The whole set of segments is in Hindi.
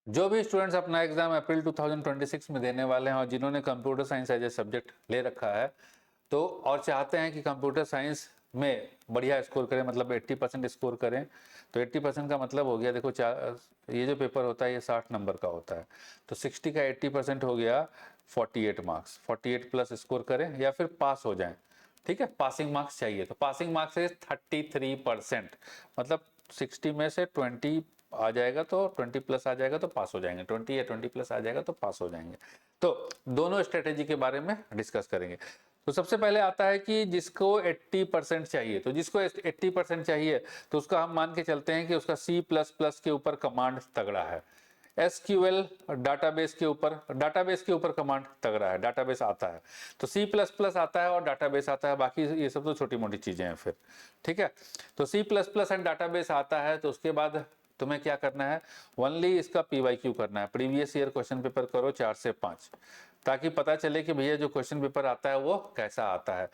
जो भी स्टूडेंट्स अपना एग्जाम अप्रैल 2026 में देने वाले हैं और जिन्होंने computer science as a subject ले रखा है तो और चाहते हैं कि कंप्यूटर साइंस में बढ़िया स्कोर करें, मतलब 80% स्कोर करें, तो 80% का मतलब हो गया, देखो ये जो पेपर होता है ये 60 नंबर का होता है, तो 60 का 80% हो गया 48 मार्क्स, 48 प्लस स्कोर करें या फिर पास हो जाएं। ठीक है, पासिंग मार्क्स चाहिए, तो पासिंग मार्क्स है 33%, मतलब 60 में से 20 आ जाएगा तो 20 प्लस आ जाएगा तो पास हो जाएंगे, 20 या 20 प्लस आ जाएगा तो पास हो जाएंगे। तो दोनों स्ट्रेटेजी के बारे में डिस्कस करेंगे। तो सबसे पहले आता है कि जिसको 80% चाहिए, तो जिसको 80% चाहिए तो उसका हम मान के चलते हैं कि उसका C++ के ऊपर कमांड तगड़ा है, SQL डाटाबेस के ऊपर कमांड तगड़ा है, डाटाबेस आता है, तो C++ आता है और डाटाबेस आता है, बाकी ये सब तो छोटी मोटी चीजें हैं फिर। ठीक है, तो C++ एंड डाटाबेस आता है तो उसके बाद तुम्हें क्या करना है, ओनली इसका PYQ करना है, प्रीवियस ईयर क्वेश्चन पेपर करो 4 से 5, ताकि पता चले कि भैया जो क्वेश्चन पेपर आता है वो कैसा आता है।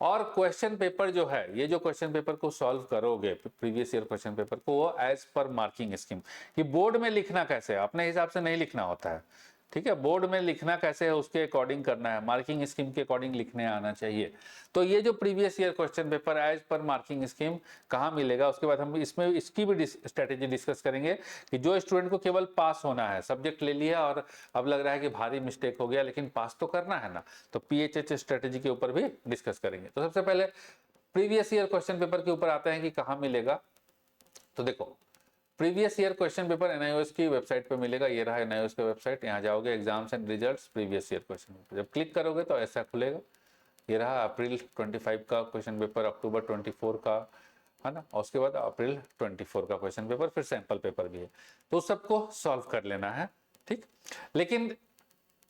और क्वेश्चन पेपर जो है, ये जो क्वेश्चन पेपर को सॉल्व करोगे प्रीवियस ईयर क्वेश्चन पेपर को, वो एज पर मार्किंग स्कीम, कि बोर्ड में लिखना कैसे है अपने हिसाब से नहीं लिखना होता है। ठीक है, बोर्ड में लिखना कैसे है उसके अकॉर्डिंग करना है, मार्किंग स्कीम के अकॉर्डिंग लिखने आना चाहिए। तो ये जो previous year question paper as पर मार्किंग स्कीम कहाँ मिलेगा, उसके बाद हम इसमें इसकी भी स्ट्रेटेजी डिस्कस करेंगे कि जो स्टूडेंट को केवल पास होना है, सब्जेक्ट ले लिया और अब लग रहा है कि भारी मिस्टेक हो गया लेकिन पास तो करना है ना, तो PHH स्ट्रेटेजी के ऊपर भी डिस्कस करेंगे। तो सबसे पहले प्रीवियस ईयर क्वेश्चन पेपर के ऊपर आते हैं कि कहाँ मिलेगा। तो देखो, previous year question paper NIOS की वेबसाइट पे मिलेगा, ये रहा NIOS का वेबसाइट, यहाँ जाओगे exams and results previous year question paper, जब क्लिक करोगे तो ऐसा खुलेगा, ये रहा अप्रैल 25 का क्वेश्चन पेपर, अक्टूबर 24 का, है ना, और उसके बाद अप्रैल 24 का क्वेश्चन पेपर, फिर सैंपल पेपर भी है, तो सबको सॉल्व कर लेना है। ठीक, लेकिन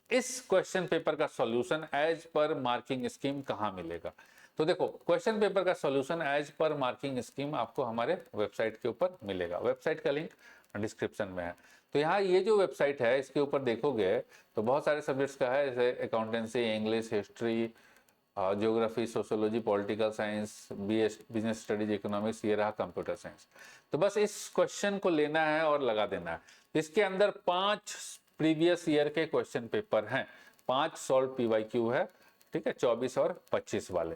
इस क्वेश्चन पेपर का सॉल्यूशन एज पर मार्किंग स्कीम कहाँ मिलेगा, तो देखो क्वेश्चन पेपर का सॉल्यूशन एज पर मार्किंग स्कीम आपको हमारे वेबसाइट के ऊपर मिलेगा, वेबसाइट का लिंक डिस्क्रिप्शन में है। तो यहाँ ये जो वेबसाइट है इसके ऊपर देखोगे तो बहुत सारे सब्जेक्ट्स का है, जैसे accountancy, English, history, geography, sociology, political science, business studies, economics, ये रहा कंप्यूटर साइंस। तो बस इस क्वेश्चन को लेना है और लगा देना है। इसके अंदर 5 प्रीवियस ईयर के क्वेश्चन पेपर हैं, 5 सॉल्व PYQ है। ठीक है, 24 और 25 वाले।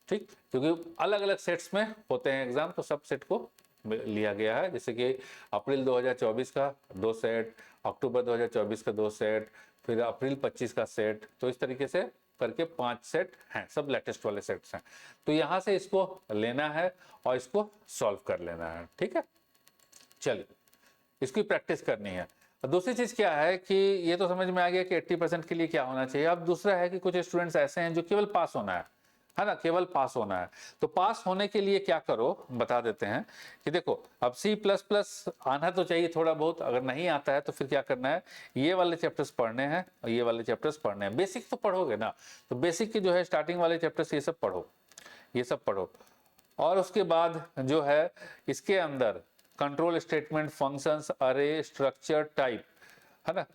ठीक, क्योंकि अलग अलग सेट्स में होते हैं एग्जाम, तो सब सेट को लिया गया है, जैसे कि अप्रैल 2024 का 2 सेट, अक्टूबर 2024 का 2 सेट, फिर अप्रैल 25 का सेट, तो इस तरीके से करके 5 सेट हैं, सब लेटेस्ट वाले सेट्स हैं। तो यहां से इसको लेना है और इसको सॉल्व कर लेना है। ठीक है, चलिए इसकी प्रैक्टिस करनी है। दूसरी चीज क्या है कि ये तो समझ में आ गया कि 80% के लिए क्या होना चाहिए। अब दूसरा है कि कुछ स्टूडेंट्स ऐसे हैं जो केवल पास होना है ना, केवल पास होना है। तो पास होने के लिए क्या करो बता देते हैं कि देखो, अब C++ आना तो चाहिए थोड़ा बहुत, अगर नहीं आता है तो फिर क्या करना है, ये वाले चैप्टर्स पढ़ने हैं और ये वाले चैप्टर्स पढ़ने हैं। बेसिक तो पढ़ोगे ना, तो बेसिक के जो है स्टार्टिंग वाले चैप्टर्स ये सब पढ़ो, ये सब पढ़ो। और उसके बाद जो है इसके अंदर कंट्रोल स्टेटमेंट, फंक्शंस, अरे, स्ट्रक्चर, टाइप, है ना,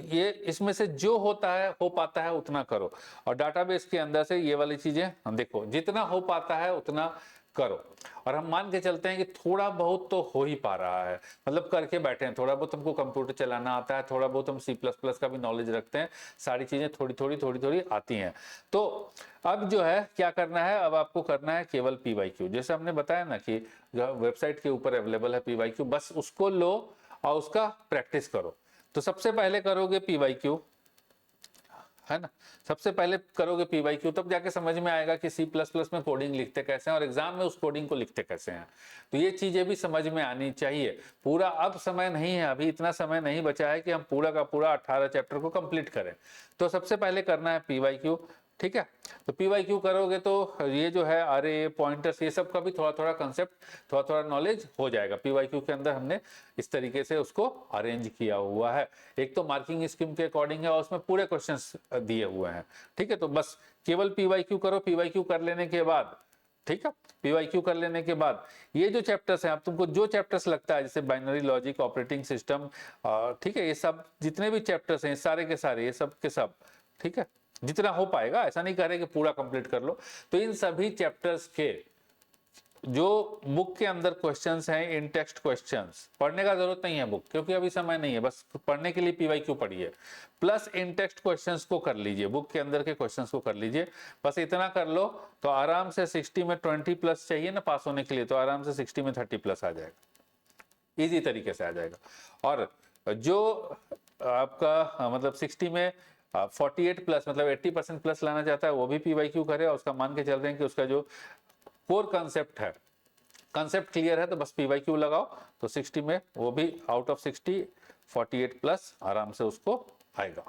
ये इसमें से जो होता है हो पाता है उतना करो। और डाटाबेस के अंदर से ये वाली चीजें हम देखो, जितना हो पाता है उतना करो। और हम मान के चलते हैं कि थोड़ा बहुत तो हो ही पा रहा है, मतलब करके बैठे हैं, थोड़ा बहुत हमको कंप्यूटर चलाना आता है, थोड़ा बहुत हम C++ का भी नॉलेज रखते हैं, सारी चीजें थोड़ी थोड़ी आती हैं। तो अब जो है क्या करना है, अब आपको करना है केवल PYQ, जैसे हमने बताया ना कि जो वेबसाइट के ऊपर अवेलेबल है PYQ, बस उसको लो और उसका प्रैक्टिस करो। तो सबसे पहले करोगे PYQ, है ना, सबसे पहले करोगे PYQ, तब जाके समझ में आएगा कि C++ में कोडिंग लिखते कैसे हैं और एग्जाम में उस कोडिंग को लिखते कैसे हैं। तो ये चीजें भी समझ में आनी चाहिए। पूरा अब समय नहीं है, अभी इतना समय नहीं बचा है कि हम पूरा का पूरा 18 चैप्टर को कंप्लीट करें। तो सबसे पहले करना है PYQ। ठीक है, तो PYQ करोगे तो ये जो है अरे, पॉइंटर्स, ये सब का भी थोड़ा थोड़ा कंसेप्ट, थोड़ा थोड़ा नॉलेज हो जाएगा। PYQ के अंदर हमने इस तरीके से उसको अरेंज किया हुआ है, एक तो मार्किंग स्कीम के अकॉर्डिंग है और उसमें पूरे क्वेश्चंस दिए हुए हैं। ठीक है, तो बस केवल PYQ करो। PYQ कर लेने के बाद, ठीक है, PYQ कर लेने के बाद ये जो चैप्टर्स हैं, अब तुमको जो चैप्टर्स लगता है, जैसे बाइनरी लॉजिक, ऑपरेटिंग सिस्टम, ठीक है, ये सब जितने भी चैप्टर्स हैं सारे के सारे, ये सब के सब, ठीक है, जितना हो पाएगा, ऐसा नहीं कह रहे कि पूरा कंप्लीट कर लो। तो इन सभी चैप्टर्स के जो बुक के अंदर क्वेश्चंस हैं, इन टेक्स्ट क्वेश्चंस, पढ़ने का जरूरत नहीं है बुक, क्योंकि अभी समय नहीं है, बस पढ़ने के लिए पीवाईक्यू पढ़िए, प्लस इन टेक्स्ट क्वेश्चंस को कर लीजिए, बुक के अंदर के क्वेश्चंस को कर लीजिए। बस इतना कर लो तो आराम से 60 में 20 प्लस चाहिए ना पास होने के लिए, तो आराम से 60 में 30 प्लस आ जाएगा, इजी तरीके से आ जाएगा। और जो आपका मतलब 60 में 48 प्लस मतलब 80% प्लस लाना चाहता है, वो भी पीवाईक्यू करे, और उसका मान के चल रहे हैं कि उसका जो कोर कंसेप्ट है, कंसेप्ट क्लियर है, तो बस पीवाईक्यू लगाओ, तो 60 में वो भी आउट ऑफ 60 48 प्लस आराम से उसको आएगा।